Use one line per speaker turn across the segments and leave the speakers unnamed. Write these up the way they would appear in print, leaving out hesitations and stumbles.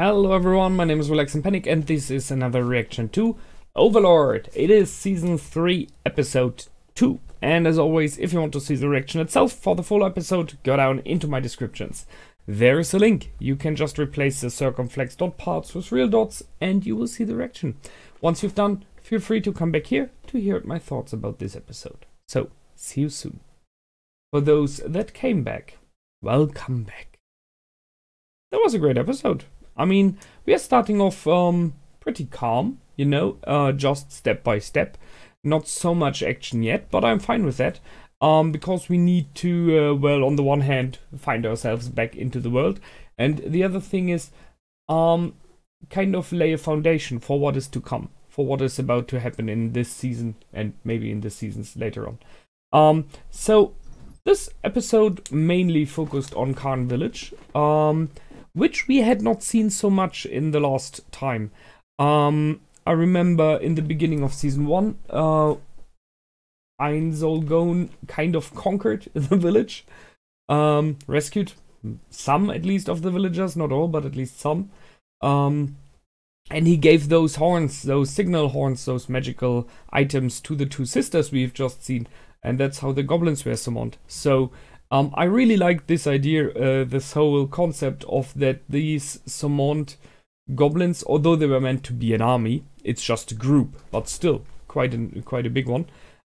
Hello everyone, my name is Relax and Panic and this is another reaction to Overlord. It is Season 3, Episode 2. And as always, if you want to see the reaction itself for the full episode, go down into my descriptions. There is a link. You can just replace the circumflex dot parts with real dots and you will see the reaction. Once you've done, feel free to come back here to hear my thoughts about this episode. So, see you soon. For those that came back, welcome back. That was a great episode. I mean, we are starting off pretty calm, you know, just step by step. Not so much action yet, but I'm fine with that. Because we need to, well, on the one hand, find ourselves back into the world. And the other thing is, kind of lay a foundation for what is to come. For what is about to happen in this season and maybe in the seasons later on. So, this episode mainly focused on Carne Village. Which we had not seen so much in the last time. I remember in the beginning of Season 1, Ainz kind of conquered the village. Rescued some, at least, of the villagers. Not all, but at least some. And he gave those horns, those signal horns, those magical items to the two sisters we've just seen. And that's how the goblins were summoned. So, I really like this idea, this whole concept of that these summoned goblins, although they were meant to be an army, it's just a group, but still quite a big one,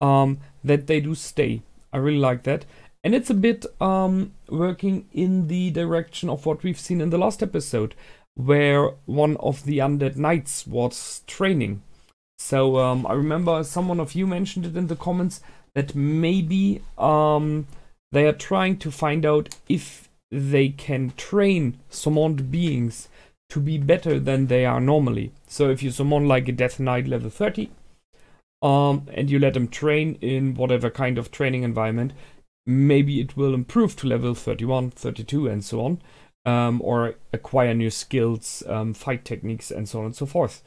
that they do stay. I really like that. And it's a bit working in the direction of what we've seen in the last episode, where one of the undead knights was training. So I remember someone of you mentioned it in the comments that maybe they are trying to find out if they can train summoned beings to be better than they are normally. So if you summon like a Death Knight level 30, and you let them train in whatever kind of training environment, maybe it will improve to level 31, 32 and so on, or acquire new skills, fight techniques and so on and so forth.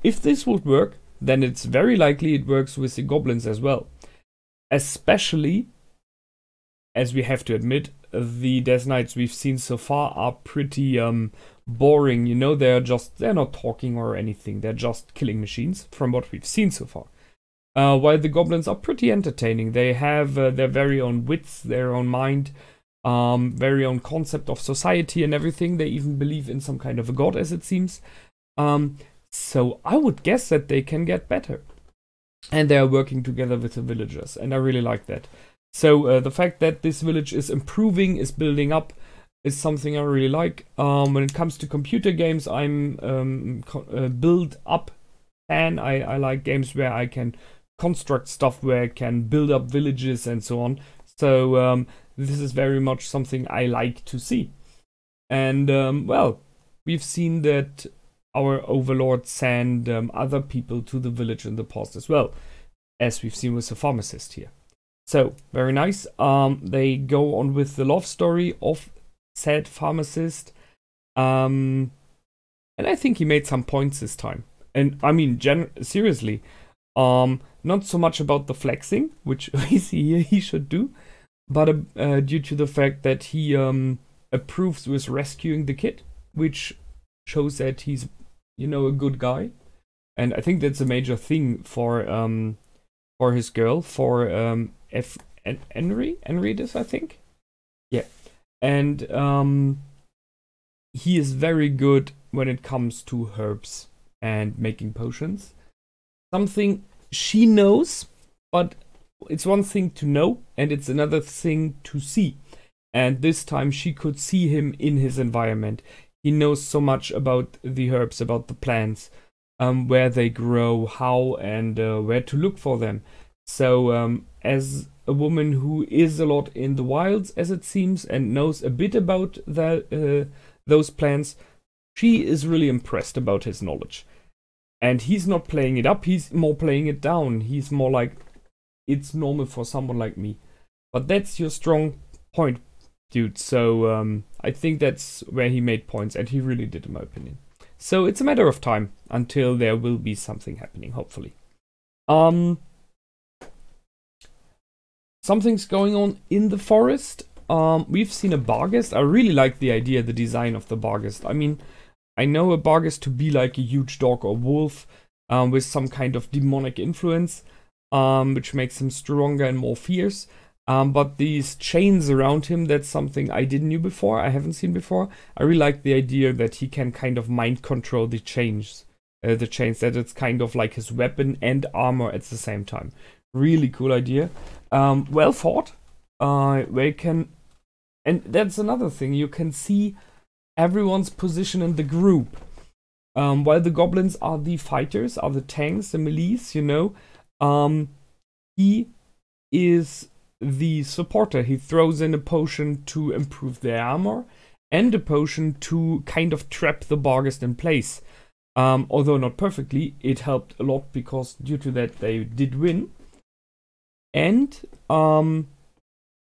If this would work, then it's very likely it works with the goblins as well. Especially, as we have to admit, the Death Knights we've seen so far are pretty boring, you know, they're not talking or anything, they're just killing machines, from what we've seen so far. While the goblins are pretty entertaining, they have their very own wits, their own mind, very own concept of society and everything, they even believe in some kind of a god, as it seems. So I would guess that they can get better. And they are working together with the villagers, and I really like that. So the fact that this village is improving, is building up, is something I really like. When it comes to computer games, I'm build up fan. I like games where I can construct stuff, where I can build up villages and so on. So this is very much something I like to see. And well, we've seen that our Overlord sent other people to the village in the past as well, as we've seen with the pharmacist here. So, very nice. They go on with the love story of said pharmacist. And I think he made some points this time. And I mean, seriously, not so much about the flexing, which we see here he should do, but due to the fact that he approves with rescuing the kid, which shows that he's, you know, a good guy. And I think that's a major thing for his girl, for Henry this, I think. Yeah. And he is very good when it comes to herbs and making potions. Something she knows, but it's one thing to know and it's another thing to see. And this time she could see him in his environment. He knows so much about the herbs, about the plants, where they grow, how, and where to look for them. So, as a woman who is a lot in the wilds, as it seems, and knows a bit about those plants, she is really impressed about his knowledge. And he's not playing it up, he's more playing it down. He's more like, it's normal for someone like me. But that's your strong point, dude. So, I think that's where he made points, and he really did, in my opinion. So, it's a matter of time until there will be something happening, hopefully. Something's going on in the forest. We've seen a barghest. I really like the idea, the design of the barghest. I mean, I know a Barghest to be like a huge dog or wolf with some kind of demonic influence, which makes him stronger and more fierce. But these chains around him, that's something I didn't know before, I haven't seen before. I really like the idea that he can kind of mind control the chains, that it's kind of like his weapon and armor at the same time. Really cool idea. Well thought. They can, and that's another thing, you can see everyone's position in the group. While the goblins are the fighters, are the tanks, the melees, you know, he is the supporter. He throws in a potion to improve their armor and a potion to kind of trap the Barghest in place. Although not perfectly, it helped a lot because due to that they did win. And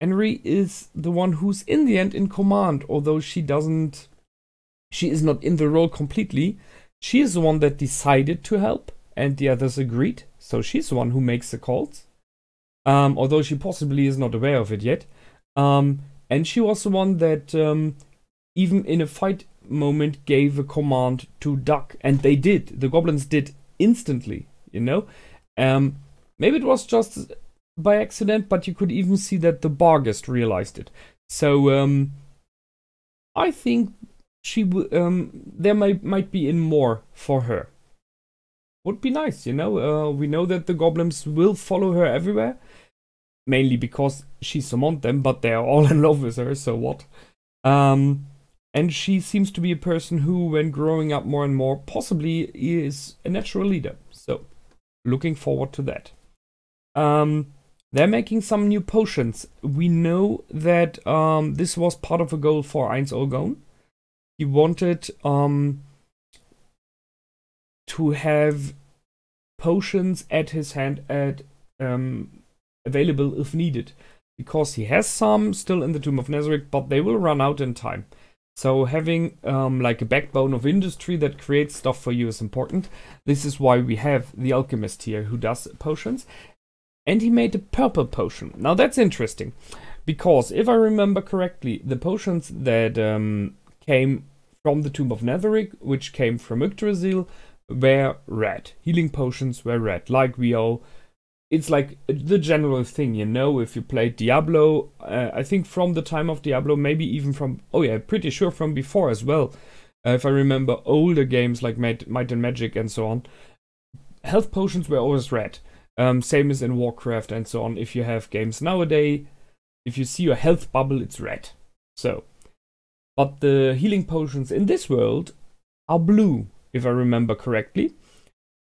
Henry is the one who's in the end in command, although she is not in the role completely. She is the one that decided to help and the others agreed. So she's the one who makes the calls. Although she possibly is not aware of it yet. And she was the one that even in a fight moment gave a command to duck. And they did. The goblins did instantly, you know. Maybe it was just by accident, but you could even see that the Barghest realized it. So I think there might be in more for her. Would be nice, you know. We know that the goblins will follow her everywhere. Mainly because she summoned them, but they are all in love with her, so what? And she seems to be a person who, when growing up more and more, possibly is a natural leader. So, looking forward to that. They're making some new potions. We know that this was part of a goal for Ainz. He wanted to have potions at his hand available if needed, because he has some still in the Tomb of Nezarec, but they will run out in time. So having like a backbone of industry that creates stuff for you is important. This is why we have the alchemist here who does potions, and he made a purple potion. Now that's interesting, because if I remember correctly, the potions that came from the Tomb of Nezarec, which came from Yggdrasil, were red. Healing potions were red, like we all. It's like the general thing, you know, if you played Diablo, I think from the time of Diablo, maybe even from, oh yeah, pretty sure from before as well. If I remember older games like Might and Magic and so on, health potions were always red. Same as in Warcraft and so on. If you have games nowadays, if you see your health bubble, it's red. So, but the healing potions in this world are blue, if I remember correctly.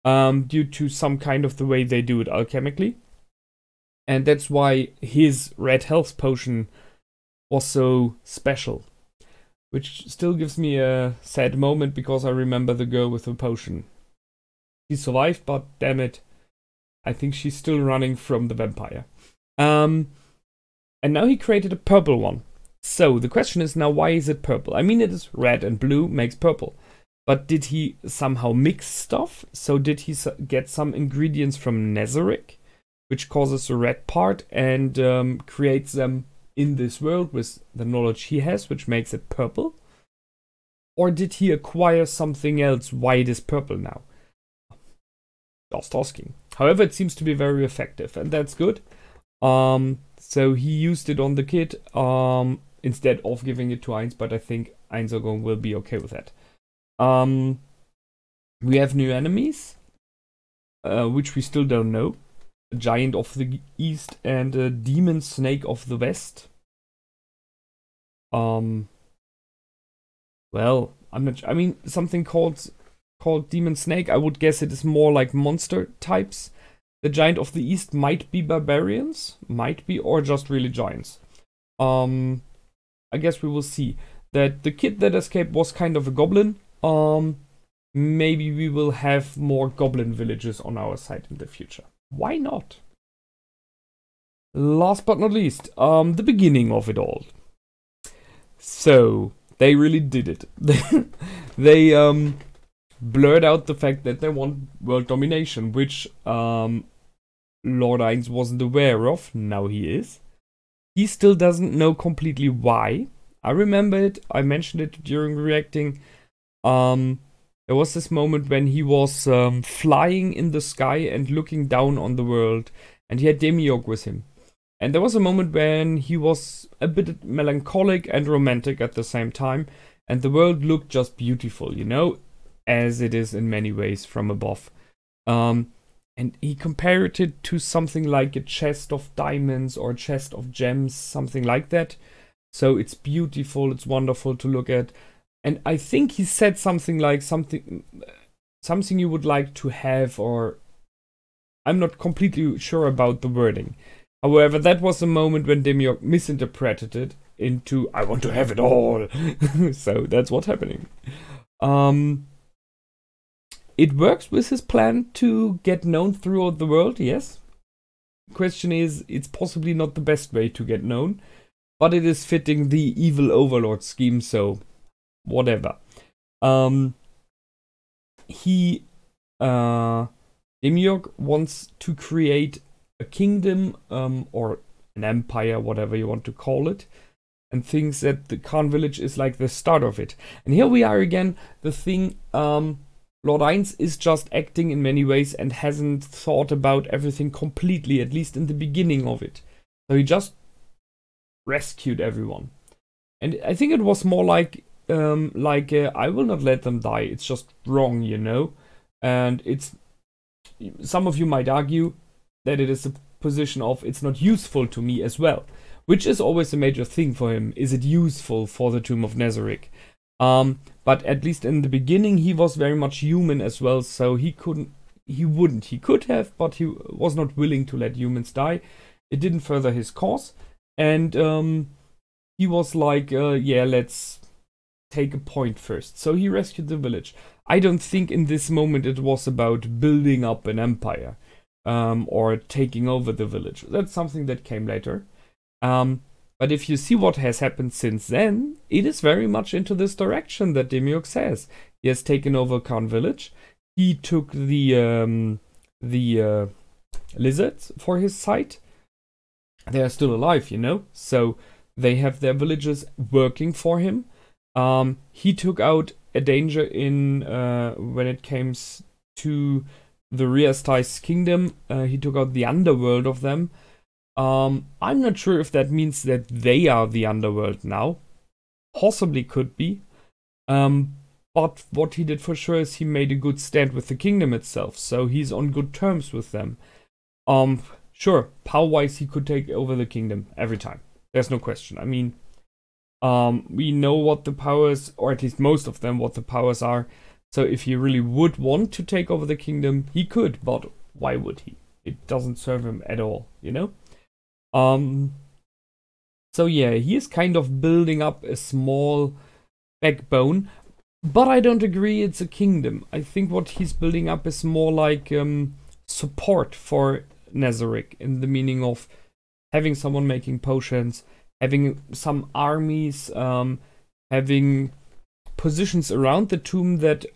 Due to some kind of the way they do it alchemically. And that's why his red health potion was so special. Which still gives me a sad moment, because I remember the girl with the potion. She survived, but damn it, I think she's still running from the vampire. And now he created a purple one. So the question is now, why is it purple? I mean, it is red and blue makes purple. But did he somehow mix stuff? So did he get some ingredients from Nezarec, which causes the red part and creates them in this world with the knowledge he has, which makes it purple? Or did he acquire something else? Why it is purple now? Just asking. However, it seems to be very effective, and that's good. So he used it on the kid instead of giving it to Ainz, but I think Ainz will be okay with that. We have new enemies, which we still don't know. A giant of the east and a demon snake of the west. Well, I'm not. I mean, something called demon snake. I would guess it is more like monster types. The giant of the east might be barbarians, might be, or just really giants. I guess we will see. That the kid that escaped was kind of a goblin. Maybe we will have more goblin villages on our side in the future. Why not? Last but not least, the beginning of it all. So, they really did it. They blurred out the fact that they want world domination, which Lord Ainz wasn't aware of. Now he is. He still doesn't know completely why. I remember it. I mentioned it during reacting. There was this moment when he was flying in the sky and looking down on the world, and he had Demiurge with him. And there was a moment when he was a bit melancholic and romantic at the same time, and the world looked just beautiful, you know, as it is in many ways from above. And he compared it to something like a chest of diamonds or a chest of gems, something like that. So it's beautiful, it's wonderful to look at. And I think he said something like something you would like to have, or I'm not completely sure about the wording. However, that was a moment when Demiurge misinterpreted it into I want to have it all. So that's what's happening. It works with his plan to get known throughout the world, yes. Question is, it's possibly not the best way to get known, but it is fitting the evil Overlord scheme, so whatever. Demiurge wants to create a kingdom or an empire, whatever you want to call it, and thinks that the Carne Village is like the start of it. And here we are again, the thing, Lord Ainz is just acting in many ways and hasn't thought about everything completely, at least in the beginning of it. So he just rescued everyone. And I think it was more like I will not let them die, it's just wrong, you know? And it's, some of you might argue that it is a position of it's not useful to me as well, which is always a major thing for him. Is it useful for the Tomb of Nazarick? But at least in the beginning he was very much human as well, so he could have, but he was not willing to let humans die. It didn't further his cause, and he was like, yeah, let's take a point first. So he rescued the village. I don't think in this moment it was about building up an empire or taking over the village. That's something that came later. But if you see what has happened since then, it is very much into this direction that Demiurge says. He has taken over Carne Village. He took the lizards for his side. They are still alive, you know, so they have their villagers working for him. He took out a danger in when it came to the Riastais kingdom. He took out the underworld of them. I'm not sure if that means that they are the underworld now. Possibly could be. But what he did for sure is he made a good stand with the kingdom itself. So he's on good terms with them. Sure, power-wise he could take over the kingdom every time. There's no question. I mean, we know what the powers, or at least most of them, what the powers are. So if he really would want to take over the kingdom, he could. But why would he? It doesn't serve him at all, you know? So yeah, he is kind of building up a small backbone, but I don't agree it's a kingdom. I think what he's building up is more like support for Nazarick, in the meaning of having someone making potions, having some armies, having positions around the tomb that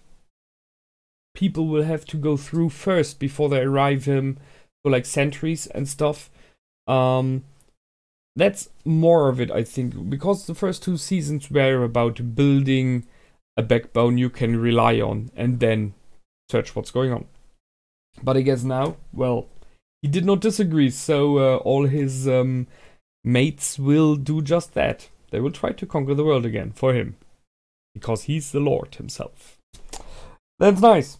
people will have to go through first before they arrive him, so like sentries and stuff. That's more of it, I think, because the first two seasons were about building a backbone you can rely on and then search what's going on. But I guess now, well, he did not disagree, so all his mates will do just that. They will try to conquer the world again for him, because he's the Lord himself. That's nice.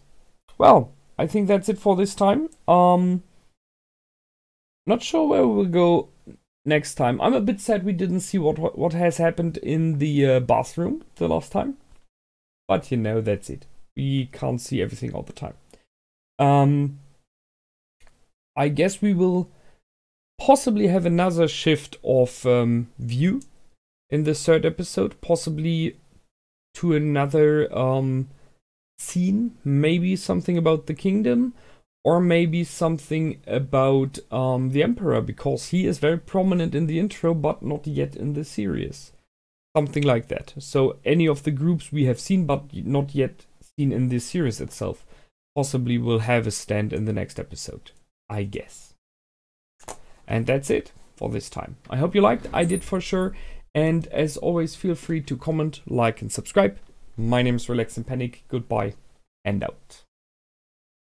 Well, I think that's it for this time. Not sure where we'll go next time. I'm a bit sad we didn't see what has happened in the bathroom the last time. But you know, that's it. We can't see everything all the time. I guess we will possibly have another shift of view in the third episode. Possibly to another scene. Maybe something about the kingdom. Or maybe something about the Emperor, because he is very prominent in the intro, but not yet in the series. Something like that. So any of the groups we have seen, but not yet seen in the series itself, possibly will have a stand in the next episode, I guess. And that's it for this time. I hope you liked. I did for sure. And as always, feel free to comment, like, and subscribe. My name is Relax and Panic. Goodbye and out.